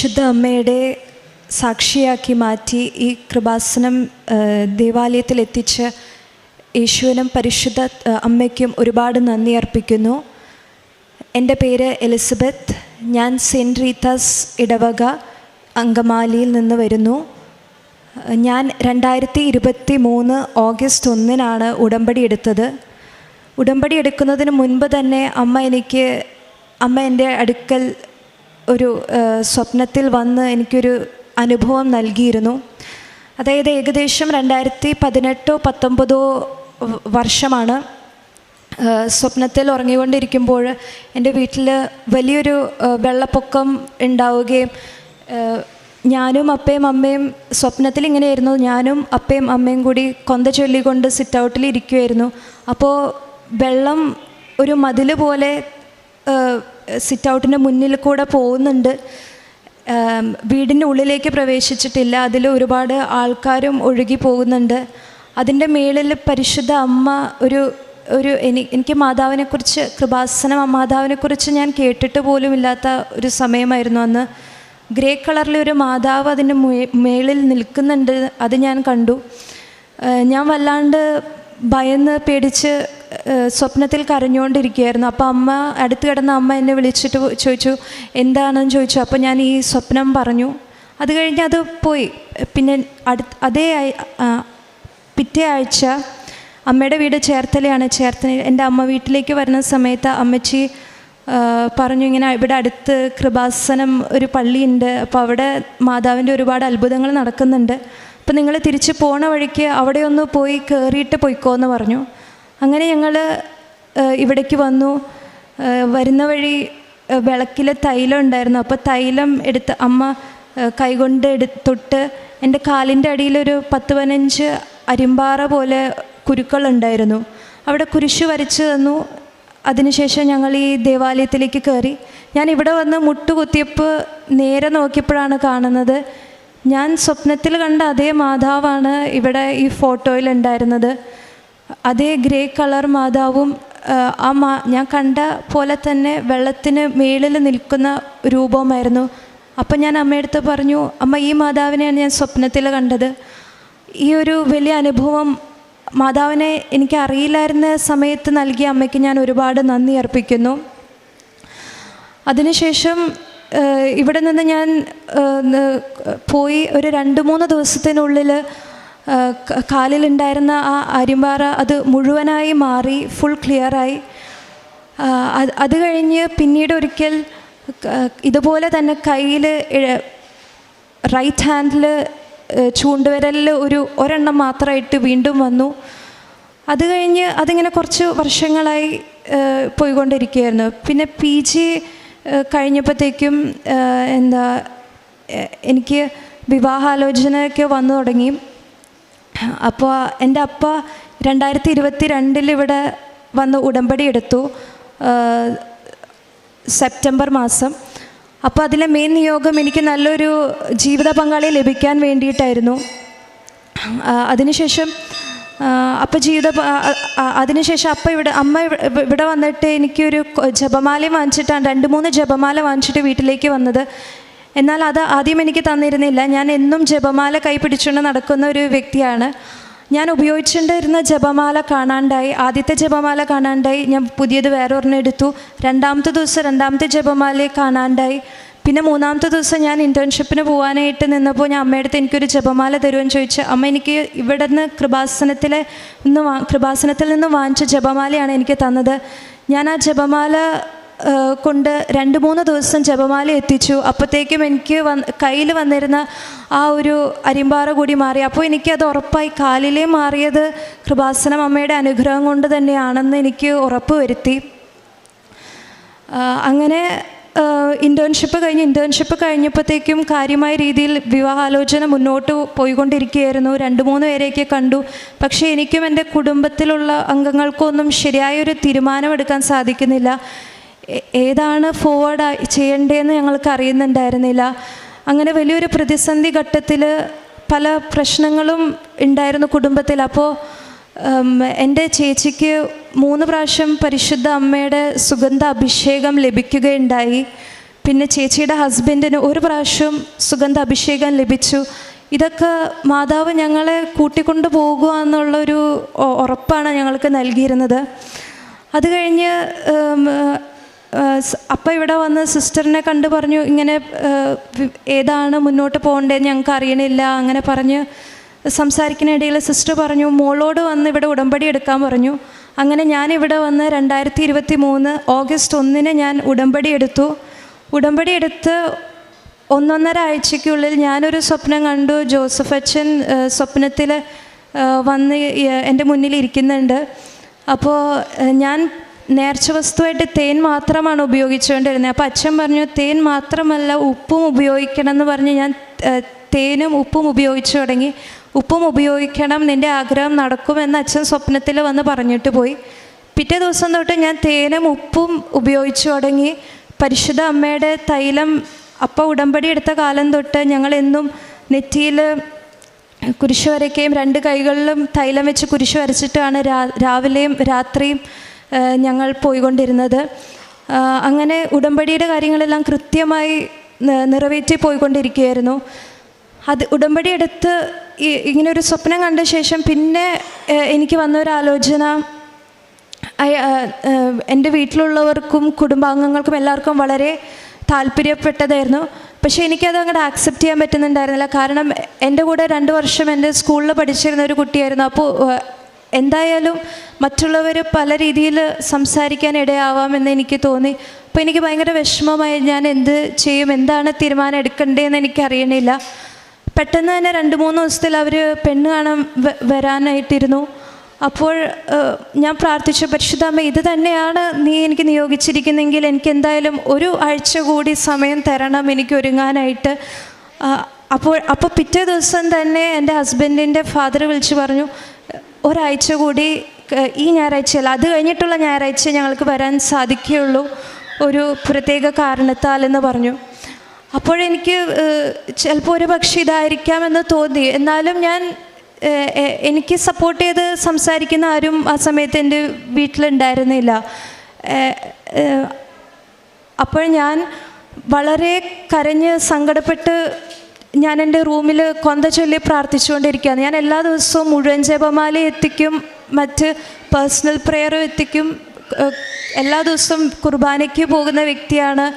പരിശുദ്ധ അമ്മയുടെ സാക്ഷിയാക്കി മാറ്റി ഈ കൃപാസനം ദേവാലയത്തിൽ എത്തിച്ച യേശുവിനും പരിശുദ്ധ അമ്മയ്ക്കും ഒരുപാട് നന്ദി അർപ്പിക്കുന്നു. എൻ്റെ പേര് എലിസബത്ത്. ഞാൻ സെൻറ്റ് റീത്താസ് ഇടവക അങ്കമാലിയിൽ നിന്ന് വരുന്നു. ഞാൻ 2023 ഓഗസ്റ്റ് 1 ഉടമ്പടി എടുത്തത്. ഉടമ്പടി എടുക്കുന്നതിന് മുൻപ് തന്നെ അമ്മ എൻ്റെ അടുക്കൽ ഒരു സ്വപ്നത്തിൽ വന്ന് എനിക്കൊരു അനുഭവം നൽകിയിരുന്നു. അതായത് ഏകദേശം 2018-19 വർഷമാണ്. സ്വപ്നത്തിൽ ഉറങ്ങിക്കൊണ്ടിരിക്കുമ്പോൾ എൻ്റെ വീട്ടിൽ വലിയൊരു വെള്ളപ്പൊക്കം ഉണ്ടാവുകയും ഞാനും അപ്പയും അമ്മയും സ്വപ്നത്തിൽ ഇങ്ങനെയായിരുന്നു. ഞാനും അപ്പയും അമ്മയും കൂടി കൊന്ത ചൊല്ലിക്കൊണ്ട് സിറ്റ് ഔട്ടിൽ ഇരിക്കുമായിരുന്നു. അപ്പോൾ വെള്ളം ഒരു മതിൽ പോലെ സിറ്റ് ഔട്ടിൻ്റെ മുന്നിൽ കൂടെ പോകുന്നുണ്ട്. വീടിൻ്റെ ഉള്ളിലേക്ക് പ്രവേശിച്ചിട്ടില്ല. അതിൽ ഒരുപാട് ആൾക്കാരും ഒഴുകി പോകുന്നുണ്ട്. അതിൻ്റെ മേളിൽ പരിശുദ്ധ അമ്മ എനിക്ക് മാതാവിനെക്കുറിച്ച്, കൃപാസനം മാതാവിനെക്കുറിച്ച് ഞാൻ കേട്ടിട്ട് പോലും ഇല്ലാത്ത ഒരു സമയമായിരുന്നു അന്ന്. ഗ്രേ കളറിലൊരു മാതാവ് അതിൻ്റെ മേളിൽ നിൽക്കുന്നുണ്ട്. അത് ഞാൻ കണ്ടു. ഞാൻ വല്ലാണ്ട് ഭയന്ന് പേടിച്ച് സ്വപ്നത്തിൽ കരഞ്ഞുകൊണ്ടിരിക്കുകയായിരുന്നു. അപ്പോൾ അടുത്ത് കിടന്ന അമ്മ എന്നെ വിളിച്ചിട്ട് ചോദിച്ചു, എന്താണെന്ന് ചോദിച്ചു. അപ്പോൾ ഞാൻ ഈ സ്വപ്നം പറഞ്ഞു. അത് കഴിഞ്ഞ് അത് പോയി. പിന്നെ പിറ്റേ ആഴ്ച അമ്മയുടെ വീട് ചേർത്തലയാണ്. എൻ്റെ അമ്മ വീട്ടിലേക്ക് വരുന്ന സമയത്ത് അമ്മച്ചി പറഞ്ഞു, ഇങ്ങനെ ഇവിടെ അടുത്ത് കൃപാസനം ഒരു പള്ളിയുണ്ട്, അപ്പോൾ അവിടെ മാതാവിൻ്റെ ഒരുപാട് അത്ഭുതങ്ങൾ നടക്കുന്നുണ്ട്, അപ്പോൾ നിങ്ങൾ തിരിച്ച് പോണ വഴിക്ക് അവിടെ ഒന്ന് പോയി കയറിയിട്ട് പോയിക്കോ എന്ന് പറഞ്ഞു. അങ്ങനെ ഞങ്ങൾ ഇവിടേക്ക് വന്നു. വരുന്ന വഴി വിളക്കിൽ തൈലം ഉണ്ടായിരുന്നു. അപ്പോൾ തൈലം എടുത്ത് അമ്മ കൈകൊണ്ട് തൊട്ട് എൻ്റെ കാലിൻ്റെ അടിയിലൊരു 10-15 അരിമ്പാറ പോലെ കുരുക്കളുണ്ടായിരുന്നു. അവിടെ കുരിശ് വരച്ച് തന്നു. അതിനുശേഷം ഞങ്ങൾ ഈ ദേവാലയത്തിലേക്ക് കയറി. ഞാൻ ഇവിടെ വന്ന് മുട്ടുകുത്തിയപ്പോൾ നേരെ നോക്കിയപ്പോഴാണ് കാണുന്നത്, ഞാൻ സ്വപ്നത്തിൽ കണ്ട അതേ മാതാവാണ് ഇവിടെ ഈ ഫോട്ടോയിൽ ഉണ്ടായിരുന്നത്. അതേ ഗ്രേ കളർ മാതാവും ഞാൻ കണ്ട പോലെ തന്നെ വെള്ളത്തിന് മേളിൽ നിൽക്കുന്ന രൂപമായിരുന്നു. അപ്പം ഞാൻ അമ്മയടുത്ത് പറഞ്ഞു, അമ്മ ഈ മാതാവിനെയാണ് ഞാൻ സ്വപ്നത്തിൽ കണ്ടത്. ഈ ഒരു വലിയ അനുഭവം മാതാവിനെ എനിക്ക് അറിയില്ലായിരുന്ന സമയത്ത് നൽകിയ അമ്മയ്ക്ക് ഞാൻ ഒരുപാട് നന്ദി അർപ്പിക്കുന്നു. അതിനുശേഷം ഇവിടെ നിന്ന് ഞാൻ പോയി ഒരു 2-3 ദിവസത്തിനുള്ളിൽ കാലിലുണ്ടായിരുന്ന ആ അരിമ്പാറ അത് മുഴുവനായി മാറി, ഫുൾ ക്ലിയറായി. അത് കഴിഞ്ഞ് പിന്നീട് ഒരിക്കൽ ഇതുപോലെ തന്നെ കയ്യിൽ റൈറ്റ് ഹാൻഡിൽ ചൂണ്ടുവിരലിൽ ഒരെണ്ണം മാത്രമായിട്ട് വീണ്ടും വന്നു. അത് കഴിഞ്ഞ് അതിങ്ങനെ കുറച്ച് വർഷങ്ങളായി പോയിക്കൊണ്ടിരിക്കുകയായിരുന്നു. പിന്നെ PG കഴിഞ്ഞപ്പോഴത്തേക്കും എനിക്ക് വിവാഹാലോചനയൊക്കെ വന്നു തുടങ്ങി. അപ്പോൾ എൻ്റെ അപ്പ 2022 ഇവിടെ വന്ന് ഉടമ്പടി എടുത്തു, സെപ്റ്റംബർ മാസം. അപ്പോൾ അതിലെ മെയിൻ നിയോഗം എനിക്ക് നല്ലൊരു ജീവിത പങ്കാളിയെ ലഭിക്കാൻ വേണ്ടിയിട്ടായിരുന്നു. അതിനുശേഷം അമ്മ ഇവിടെ വന്നിട്ട് എനിക്കൊരു ജപമാല വാങ്ങിച്ചിട്ടാണ്, 2-3 ജപമാല വാങ്ങിച്ചിട്ട് വീട്ടിലേക്ക് വന്നത്. എന്നാൽ അത് ആദ്യം എനിക്ക് തന്നിരുന്നില്ല. ഞാൻ എന്നും ജപമാല കൈ പിടിച്ചുകൊണ്ട് നടക്കുന്ന ഒരു വ്യക്തിയാണ്. ഞാൻ ഉപയോഗിച്ചുകൊണ്ടിരുന്ന ജപമാല കാണാണ്ടായി. ആദ്യത്തെ ജപമാല കാണാണ്ടായി. ഞാൻ പുതിയത് വേറൊരെണ്ണം എടുത്തു. 2ാമത്തെ ദിവസം 2ാമത്തെ ജപമാല കാണാണ്ടായി. പിന്നെ 3ാമത്തെ ദിവസം ഞാൻ ഇൻറ്റേൺഷിപ്പിന് പോകാനായിട്ട് നിന്നപ്പോൾ ഞാൻ അമ്മയടുത്ത് എനിക്കൊരു ജപമാല തരുമെന്ന് ചോദിച്ചു. അമ്മ എനിക്ക് ഇവിടെ നിന്ന് കൃപാസനത്തിൽ നിന്ന് വാങ്ങിച്ച ജപമാലയാണ് എനിക്ക് തന്നത്. ഞാൻ ആ ജപമാല കൊണ്ട് 2-3 ദിവസം ജപമാല എത്തിച്ചു. അപ്പോഴത്തേക്കും എനിക്ക് കയ്യിൽ വന്നിരുന്ന ആ ഒരു അരിമ്പാറ കൂടി മാറി. അപ്പോൾ എനിക്കത് ഉറപ്പായി, കാലിലേ മാറിയത് കൃപാസനം അമ്മയുടെ അനുഗ്രഹം കൊണ്ട് തന്നെയാണെന്ന് എനിക്ക് ഉറപ്പ് വരുത്തി. അങ്ങനെ ഇൻറ്റേൺഷിപ്പ് കഴിഞ്ഞപ്പോഴത്തേക്കും കാര്യമായ രീതിയിൽ വിവാഹാലോചന മുന്നോട്ട് പോയിക്കൊണ്ടിരിക്കുകയായിരുന്നു. 2-3 പേരെയൊക്കെ കണ്ടു. പക്ഷേ എനിക്കും എൻ്റെ കുടുംബത്തിലുള്ള അംഗങ്ങൾക്കൊന്നും ശരിയായൊരു തീരുമാനമെടുക്കാൻ സാധിക്കുന്നില്ല. ഏതാണ് ഫോർവേഡ് ചെയ്യേണ്ടതെന്ന് ഞങ്ങൾക്ക് അറിയുന്നുണ്ടായിരുന്നില്ല. അങ്ങനെ വലിയൊരു പ്രതിസന്ധി ഘട്ടത്തിൽ പല പ്രശ്നങ്ങളും ഉണ്ടായിരുന്നു കുടുംബത്തിൽ. അപ്പോൾ എൻ്റെ ചേച്ചിക്ക് 3 പ്രാവശ്യം പരിശുദ്ധ അമ്മയുടെ സുഗന്ധ അഭിഷേകം ലഭിക്കുകയുണ്ടായി. പിന്നെ ചേച്ചിയുടെ ഹസ്ബൻഡിന് ഒരു പ്രാവശ്യം സുഗന്ധ അഭിഷേകം ലഭിച്ചു. ഇതൊക്കെ മാതാവ് ഞങ്ങളെ കൂട്ടിക്കൊണ്ടു പോകുക എന്നുള്ളൊരു ഉറപ്പാണ് ഞങ്ങൾക്ക് നൽകിയിരുന്നത്. അത് കഴിഞ്ഞ് അപ്പം ഇവിടെ വന്ന് സിസ്റ്ററിനെ കണ്ടു പറഞ്ഞു, ഇങ്ങനെ ഏതാണ് മുന്നോട്ട് പോകേണ്ടതെന്ന് ഞങ്ങൾക്ക് അറിയണില്ല. അങ്ങനെ പറഞ്ഞ് സംസാരിക്കുന്നതിനിടയിൽ സിസ്റ്റർ പറഞ്ഞു, മോളോട് വന്ന് ഇവിടെ ഉടമ്പടി എടുക്കാൻ പറഞ്ഞു. അങ്ങനെ ഞാനിവിടെ വന്ന് 2023 ഓഗസ്റ്റ് 1 ഞാൻ ഉടമ്പടി എടുത്തു. ഉടമ്പടി എടുത്ത് 1.5 ആഴ്ചയ്ക്കുള്ളിൽ ഞാനൊരു സ്വപ്നം കണ്ടു. ജോസഫ് അച്ഛൻ സ്വപ്നത്തിൽ വന്ന് എൻ്റെ മുന്നിൽ ഇരിക്കുന്നുണ്ട്. അപ്പോൾ ഞാൻ നേർച്ച വസ്തുവായിട്ട് തേൻ മാത്രമാണ് ഉപയോഗിച്ചുകൊണ്ടിരുന്നത്. അപ്പോൾ അച്ഛൻ പറഞ്ഞു, തേൻ മാത്രമല്ല ഉപ്പും ഉപയോഗിക്കണം എന്ന് പറഞ്ഞ് ഞാൻ തേനും ഉപ്പും ഉപയോഗിച്ചു തുടങ്ങി. ഉപ്പും ഉപയോഗിക്കണം, നിൻ്റെ ആഗ്രഹം നടക്കുമെന്ന് അച്ഛൻ സ്വപ്നത്തിൽ വന്ന് പറഞ്ഞിട്ട് പോയി. പിറ്റേ ദിവസം തൊട്ട് ഞാൻ തേനും ഉപ്പും ഉപയോഗിച്ചു തുടങ്ങി. പരിശുദ്ധ അമ്മയുടെ തൈലം അപ്പം ഉടമ്പടി എടുത്ത കാലം തൊട്ട് ഞങ്ങളെന്നും നെറ്റിയിൽ കുരിശ് വരയ്ക്കുകയും 2 കൈകളിലും തൈലം വെച്ച് കുരിശ് വരച്ചിട്ടാണ് രാവിലെയും രാത്രിയും ഞങ്ങൾ പോയിക്കൊണ്ടിരുന്നത്. അങ്ങനെ ഉടമ്പടിയുടെ കാര്യങ്ങളെല്ലാം കൃത്യമായി നിറവേറ്റി പോയിക്കൊണ്ടിരിക്കുകയായിരുന്നു. അത് ഉടമ്പടി എടുത്ത് ഇങ്ങനൊരു സ്വപ്നം കണ്ട ശേഷം പിന്നെ എനിക്ക് വന്നൊരാലോചന, എൻ്റെ വീട്ടിലുള്ളവർക്കും കുടുംബാംഗങ്ങൾക്കും എല്ലാവർക്കും വളരെ താല്പര്യപ്പെട്ടതായിരുന്നു. പക്ഷേ എനിക്കത് അങ്ങോട്ട് ആക്സെപ്റ്റ് ചെയ്യാൻ പറ്റുന്നുണ്ടായിരുന്നില്ല. കാരണം എൻ്റെ കൂടെ 2 വർഷം എൻ്റെ സ്കൂളിൽ പഠിച്ചിരുന്ന ഒരു കുട്ടിയായിരുന്നു. അപ്പോൾ എന്തായാലും മറ്റുള്ളവർ പല രീതിയിൽ സംസാരിക്കാൻ ഇടയാവാമെന്ന് എനിക്ക് തോന്നി. അപ്പോൾ എനിക്ക് ഭയങ്കര വിഷമമായി. ഞാൻ എന്ത് ചെയ്യും, എന്താണ് തീരുമാനം എടുക്കേണ്ടതെന്ന് എനിക്കറിയണില്ല. പെട്ടെന്ന് തന്നെ 2-3 ദിവസത്തിൽ അവർ പെണ്ണ് കാണാൻ വരാനായിട്ടിരുന്നു. അപ്പോൾ ഞാൻ പ്രാർത്ഥിച്ചു, പരിശുദ്ധാമ്മ ഇത് തന്നെയാണ് നീ എനിക്ക് നിയോഗിച്ചിരിക്കുന്നെങ്കിൽ എനിക്ക് എന്തായാലും 1 ആഴ്ച കൂടി സമയം തരണം എനിക്ക് ഒരുങ്ങാനായിട്ട്. അപ്പോൾ പിറ്റേ ദിവസം തന്നെ എൻ്റെ ഹസ്ബൻഡിൻ്റെ ഫാദർ വിളിച്ച് പറഞ്ഞു, 1 ആഴ്ച കൂടി, ഈ ഞായറാഴ്ചയല്ല അത് കഴിഞ്ഞിട്ടുള്ള ഞായറാഴ്ച ഞങ്ങൾക്ക് വരാൻ സാധിക്കുകയുള്ളൂ ഒരു പ്രത്യേക കാരണത്താൽ എന്ന് പറഞ്ഞു. അപ്പോഴെനിക്ക് ചിലപ്പോൾ ഒരു പക്ഷേ ഇതായിരിക്കാമെന്ന് തോന്നി. എന്നാലും ഞാൻ എനിക്ക് സപ്പോർട്ട് ചെയ്ത് സംസാരിക്കുന്ന ആരും ആ സമയത്ത് എൻ്റെ വീട്ടിലുണ്ടായിരുന്നില്ല. അപ്പോൾ ഞാൻ വളരെ കരഞ്ഞ് സങ്കടപ്പെട്ട് ഞാൻ എൻ്റെ റൂമിൽ കൊന്ത ചൊല്ലി പ്രാർത്ഥിച്ചുകൊണ്ടിരിക്കുകയാണ്. ഞാൻ എല്ലാ ദിവസവും മുഴുവൻ ജപമാല എത്തിക്കും, മറ്റ് പേഴ്സണൽ പ്രെയറും എത്തിക്കും. എല്ലാ ദിവസവും കുർബാനയ്ക്ക് പോകുന്ന വ്യക്തിയാണ്.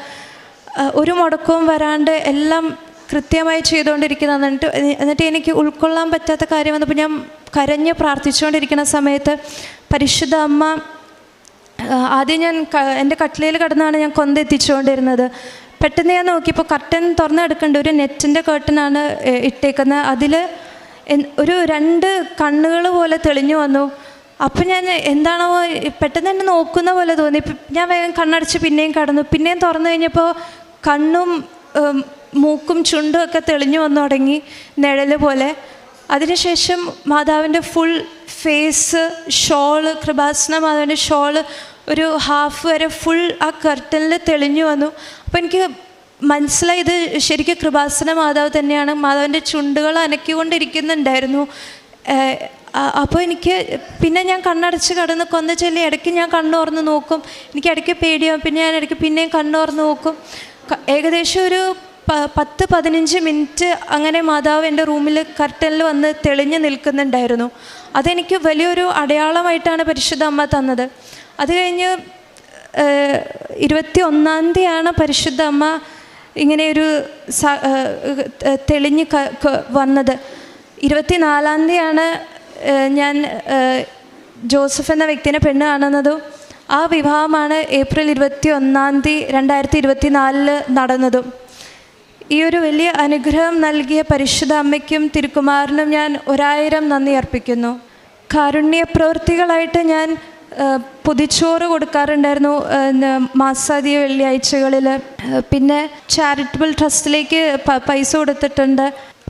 ഒരു മുടക്കവും വരാണ്ട് എല്ലാം കൃത്യമായി ചെയ്തുകൊണ്ടിരിക്കുന്നത്. എന്നിട്ട് എനിക്ക് ഉൾക്കൊള്ളാൻ പറ്റാത്ത കാര്യം വന്നപ്പോൾ ഞാൻ കരഞ്ഞ് പ്രാർത്ഥിച്ചുകൊണ്ടിരിക്കുന്ന സമയത്ത് പരിശുദ്ധ അമ്മ, ആദ്യം ഞാൻ എൻ്റെ കട്ടിലയിൽ കിടന്നാണ് ഞാൻ കൊന്ത എത്തിച്ചുകൊണ്ടിരുന്നത്. പെട്ടെന്ന് ഞാൻ നോക്കിയപ്പോൾ കർട്ടൻ തുറന്നെടുക്കേണ്ട ഒരു നെറ്റിൻ്റെ കർട്ടനാണ് ഇട്ടേക്കുന്നത്. അതിൽ ഒരു 2 കണ്ണുകൾ പോലെ തെളിഞ്ഞു വന്നു. അപ്പം ഞാൻ എന്താണോ പെട്ടെന്ന് തന്നെ നോക്കുന്ന പോലെ തോന്നി. ഞാൻ വേഗം കണ്ണടച്ച് പിന്നെയും കടന്നു. പിന്നെയും തുറന്നു കഴിഞ്ഞപ്പോൾ കണ്ണും മൂക്കും ചുണ്ടും ഒക്കെ തെളിഞ്ഞു വന്നു തുടങ്ങി, നിഴൽ പോലെ. അതിനുശേഷം മാതാവിൻ്റെ ഫുൾ ഫേസ്, ഷോള്, കൃപാസന മാതാവിൻ്റെ ഷോള് ഒരു ഹാഫ് വരെ ഫുൾ ആ കർട്ടനിൽ തെളിഞ്ഞു വന്നു. അപ്പോൾ എനിക്ക് മനസ്സിലായി ഇത് ശരിക്കും കൃപാസന മാതാവ് തന്നെയാണ്. മാതാവിൻ്റെ ചുണ്ടുകൾ അനക്കിക്കൊണ്ടിരിക്കുന്നുണ്ടായിരുന്നു. അപ്പോൾ എനിക്ക് പിന്നെ ഞാൻ കണ്ണടച്ച് കടന്ന് കൊന്ന ചൊല്ലി ഇടയ്ക്ക് ഞാൻ കണ്ണോർന്ന് നോക്കും. എനിക്ക് ഇടയ്ക്ക് പേടിയാവും. പിന്നെ ഞാൻ ഇടയ്ക്ക് പിന്നെയും കണ്ണോർന്ന് നോക്കും. ഏകദേശം ഒരു 10-15 മിനിറ്റ് അങ്ങനെ മാതാവ് എൻ്റെ റൂമിൽ കർട്ടനിൽ വന്ന് തെളിഞ്ഞ് നിൽക്കുന്നുണ്ടായിരുന്നു. അതെനിക്ക് വലിയൊരു അടയാളമായിട്ടാണ് പരിശുദ്ധ അമ്മ തന്നത്. അത് കഴിഞ്ഞ് 21-ാം തീയതിയാണ് പരിശുദ്ധ അമ്മ ഇങ്ങനെയൊരു തെളിഞ്ഞ് വന്നത്. 24-ാം തീയതിയാണ് ഞാൻ ജോസഫ് എന്ന വ്യക്തിനെ പെണ്ണ് കാണുന്നതും. ആ വിവാഹമാണ് ഏപ്രിൽ 21-ാം തീയതി 2024 നടന്നതും. ഈ ഒരു വലിയ അനുഗ്രഹം നൽകിയ പരിശുദ്ധ അമ്മയ്ക്കും തിരുക്കുമാരനും ഞാൻ 1000 നന്ദി അർപ്പിക്കുന്നു. കാരുണ്യ പ്രവൃത്തികളായിട്ട് ഞാൻ പൊതിച്ചോറ് കൊടുക്കാറുണ്ടായിരുന്നു മാസാദ്യ വെള്ളിയാഴ്ചകളിൽ. പിന്നെ ചാരിറ്റബിൾ ട്രസ്റ്റിലേക്ക് പൈസ കൊടുത്തിട്ടുണ്ട്.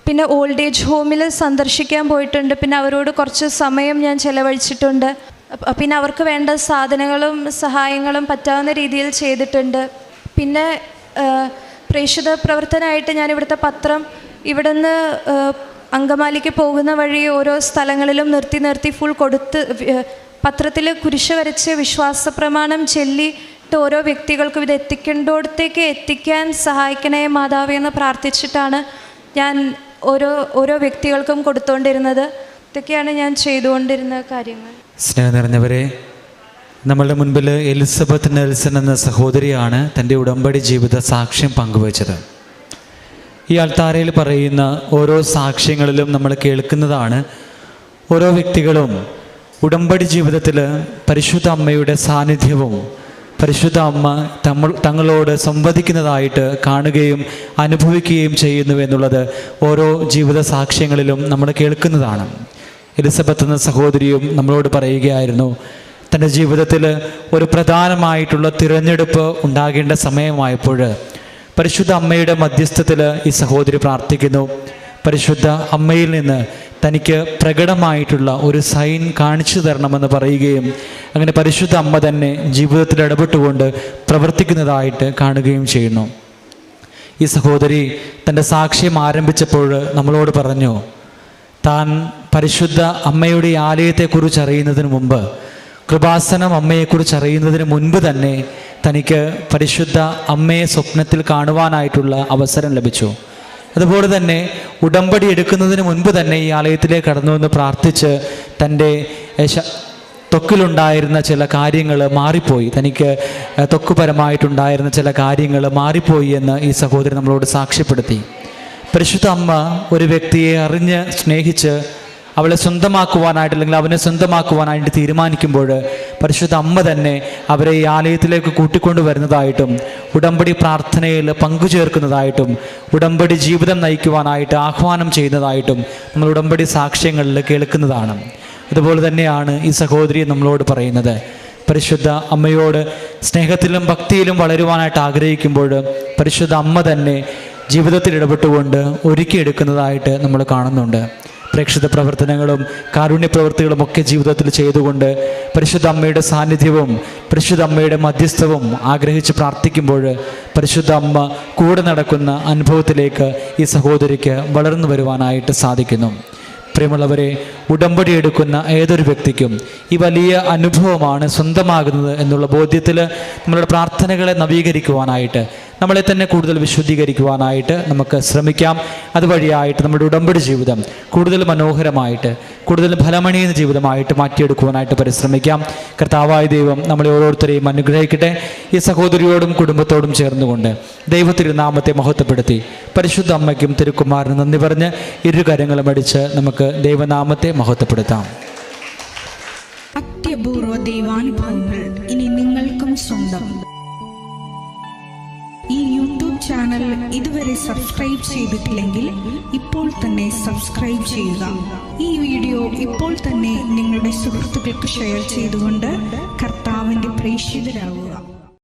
പിന്നെ ഓൾഡ് ഏജ് ഹോമിൽ സന്ദർശിക്കാൻ പോയിട്ടുണ്ട്. പിന്നെ അവരോട് കുറച്ച് സമയം ഞാൻ ചിലവഴിച്ചിട്ടുണ്ട്. പിന്നെ അവർക്ക് വേണ്ട സാധനങ്ങളും സഹായങ്ങളും പറ്റാവുന്ന രീതിയിൽ ചെയ്തിട്ടുണ്ട്. പിന്നെ പ്രേക്ഷിത പ്രവർത്തനമായിട്ട് ഞാൻ ഇവിടുത്തെ പത്രം ഇവിടുന്ന് അങ്കമാലിക്ക് പോകുന്ന വഴി ഓരോ സ്ഥലങ്ങളിലും നിർത്തി ഫുൾ കൊടുത്ത് പത്രത്തിൽ കുരിശ് വരച്ച് വിശ്വാസ പ്രമാണം ചൊല്ലി ഓരോ വ്യക്തികൾക്കും ഇത് എത്തിക്കേണ്ടോടത്തേക്ക് എത്തിക്കാൻ സഹായിക്കണേ മാതാവേ എന്ന് പ്രാർത്ഥിച്ചിട്ടാണ് ഞാൻ ഓരോ വ്യക്തികൾക്കും കൊടുത്തുകൊണ്ടിരുന്നത്. ഇതൊക്കെയാണ് ഞാൻ ചെയ്തുകൊണ്ടിരുന്ന കാര്യങ്ങൾ. സ്നേഹം നിറഞ്ഞവരെ, നമ്മളുടെ മുൻപിൽ എലിസബത്ത് നെൽസൺ എന്ന സഹോദരിയാണ് തൻ്റെ ഉടമ്പടി ജീവിത സാക്ഷ്യം പങ്കുവച്ചത്. ഈ അൾത്താരയിൽ പറയുന്ന ഓരോ സാക്ഷ്യങ്ങളിലും നമ്മൾ കേൾക്കുന്നതാണ് ഓരോ വ്യക്തികളും ഉടമ്പടി ജീവിതത്തിൽ പരിശുദ്ധ അമ്മയുടെ സാന്നിധ്യവും പരിശുദ്ധ അമ്മ തങ്ങളോട് സംവദിക്കുന്നതായിട്ട് കാണുകയും അനുഭവിക്കുകയും ചെയ്യുന്നു എന്നുള്ളത് ഓരോ ജീവിത സാക്ഷ്യങ്ങളിലും നമ്മൾ കേൾക്കുന്നതാണ്. എലിസബത്ത് എന്ന സഹോദരിയും നമ്മളോട് പറയുകയായിരുന്നു, തൻ്റെ ജീവിതത്തിൽ ഒരു പ്രധാനമായിട്ടുള്ള തിരഞ്ഞെടുപ്പ് ഉണ്ടാകേണ്ട സമയമായപ്പോൾ പരിശുദ്ധ അമ്മയുടെ മധ്യസ്ഥത്തിൽ ഈ സഹോദരി പ്രാർത്ഥിക്കുന്നു. പരിശുദ്ധ അമ്മയിൽ നിന്ന് തനിക്ക് പ്രകടമായിട്ടുള്ള ഒരു സൈൻ കാണിച്ചു തരണമെന്ന് പറയുകയും അങ്ങനെ പരിശുദ്ധ അമ്മ തന്നെ ജീവിതത്തിൽ ഇടപെട്ടുകൊണ്ട് പ്രവർത്തിക്കുന്നതായിട്ട് കാണുകയും ചെയ്യുന്നു. ഈ സഹോദരി തൻ്റെ സാക്ഷ്യം ആരംഭിച്ചപ്പോൾ നമ്മളോട് പറഞ്ഞു, താൻ പരിശുദ്ധ അമ്മയുടെ ആലയത്തെക്കുറിച്ച് അറിയുന്നതിന് മുമ്പ്, കൃപാസനം അമ്മയെക്കുറിച്ച് അറിയുന്നതിന് മുൻപ് തന്നെ തനിക്ക് പരിശുദ്ധ അമ്മയെ സ്വപ്നത്തിൽ കാണുവാനായിട്ടുള്ള അവസരം ലഭിച്ചു. അതുപോലെ തന്നെ ഉടമ്പടി എടുക്കുന്നതിന് മുൻപ് തന്നെ ഈ ആലയത്തിലേക്ക് കടന്നുവന്ന് പ്രാർത്ഥിച്ച് തൻ്റെ ത്വക്കിലുണ്ടായിരുന്ന ചില കാര്യങ്ങൾ മാറിപ്പോയി, തനിക്ക് ത്വക്കുപരമായിട്ടുണ്ടായിരുന്ന ചില കാര്യങ്ങൾ മാറിപ്പോയി എന്ന് ഈ സഹോദരി നമ്മളോട് സാക്ഷ്യപ്പെടുത്തി. പരിശുദ്ധ അമ്മ ഒരു വ്യക്തിയെ അറിഞ്ഞ് സ്നേഹിച്ച് അവളെ സ്വന്തമാക്കുവാനായിട്ട് അല്ലെങ്കിൽ അവനെ സ്വന്തമാക്കുവാനായിട്ട് തീരുമാനിക്കുമ്പോൾ പരിശുദ്ധ അമ്മ തന്നെ അവരെ ഈ ആലയത്തിലേക്ക് കൂട്ടിക്കൊണ്ടു വരുന്നതായിട്ടും ഉടമ്പടി പ്രാർത്ഥനയിൽ പങ്കുചേർക്കുന്നതായിട്ടും ഉടമ്പടി ജീവിതം നയിക്കുവാനായിട്ട് ആഹ്വാനം ചെയ്യുന്നതായിട്ടും നമ്മൾ ഉടമ്പടി സാക്ഷ്യങ്ങളിൽ കേൾക്കുന്നതാണ്. അതുപോലെ തന്നെയാണ് ഈ സഹോദരി നമ്മളോട് പറയുന്നത്, പരിശുദ്ധ അമ്മയോട് സ്നേഹത്തിലും ഭക്തിയിലും വളരുവാനായിട്ട് ആഗ്രഹിക്കുമ്പോൾ പരിശുദ്ധ അമ്മ തന്നെ ജീവിതത്തിൽ ഇടപെട്ടുകൊണ്ട് ഒരുക്കിയെടുക്കുന്നതായിട്ട് നമ്മൾ കാണുന്നുണ്ട്. പ്രേക്ഷിത പ്രവർത്തനങ്ങളും കാരുണ്യ പ്രവൃത്തികളും ഒക്കെ ജീവിതത്തിൽ ചെയ്തുകൊണ്ട് പരിശുദ്ധ അമ്മയുടെ സാന്നിധ്യവും പരിശുദ്ധ അമ്മയുടെ മധ്യസ്ഥവും ആഗ്രഹിച്ച് പ്രാർത്ഥിക്കുമ്പോൾ പരിശുദ്ധ അമ്മ കൂടെ നടക്കുന്ന അനുഭവത്തിലേക്ക് ഈ സഹോദരിക്ക് വളർന്നു വരുവാനായിട്ട് സാധിക്കുന്നു. പ്രിയമുള്ളവരെ, ഉടമ്പടി എടുക്കുന്ന ഏതൊരു വ്യക്തിക്കും ഈ വലിയ അനുഭവമാണ് സ്വന്തമാകുന്നത് എന്നുള്ള ബോധ്യത്തിൽ നമ്മളുടെ പ്രാർത്ഥനകളെ നവീകരിക്കുവാനായിട്ട്, നമ്മളെ തന്നെ കൂടുതൽ വിശുദ്ധീകരിക്കുവാനായിട്ട് നമുക്ക് ശ്രമിക്കാം. അതുവഴിയായിട്ട് നമ്മുടെ ഉടമ്പടി ജീവിതം കൂടുതൽ മനോഹരമായിട്ട്, കൂടുതൽ ഫലമണിയുന്ന ജീവിതമായിട്ട് മാറ്റിയെടുക്കുവാനായിട്ട് പരിശ്രമിക്കാം. കർത്താവായ ദൈവം നമ്മളെ ഓരോരുത്തരെയും അനുഗ്രഹിക്കട്ടെ. ഈ സഹോദരിയോടും കുടുംബത്തോടും ചേർന്നുകൊണ്ട് ദൈവത്തിരുനാമത്തെ മഹത്വപ്പെടുത്തി പരിശുദ്ധ അമ്മയ്ക്കും തിരുക്കുമാരനും നന്ദി പറഞ്ഞ് ഇരുകരങ്ങളും അടിച്ച് നമുക്ക് ദൈവനാമത്തെ മഹത്വപ്പെടുത്താം. അത്യപൂർവ ദൈവാനുഭവങ്ങൾ ഇനി നിങ്ങൾക്കും സ്വന്തം. ഈ യൂട്യൂബ് ചാനൽ ഇതുവരെ സബ്സ്ക്രൈബ് ചെയ്തിട്ടില്ലെങ്കിൽ ഇപ്പോൾ തന്നെ സബ്സ്ക്രൈബ് ചെയ്യുക. ഈ വീഡിയോ ഇപ്പോൾ തന്നെ നിങ്ങളുടെ സുഹൃത്തുക്കൾക്ക് ഷെയർ ചെയ്തുകൊണ്ട് കർത്താവിൻ്റെ പ്രേക്ഷിതരാകുക.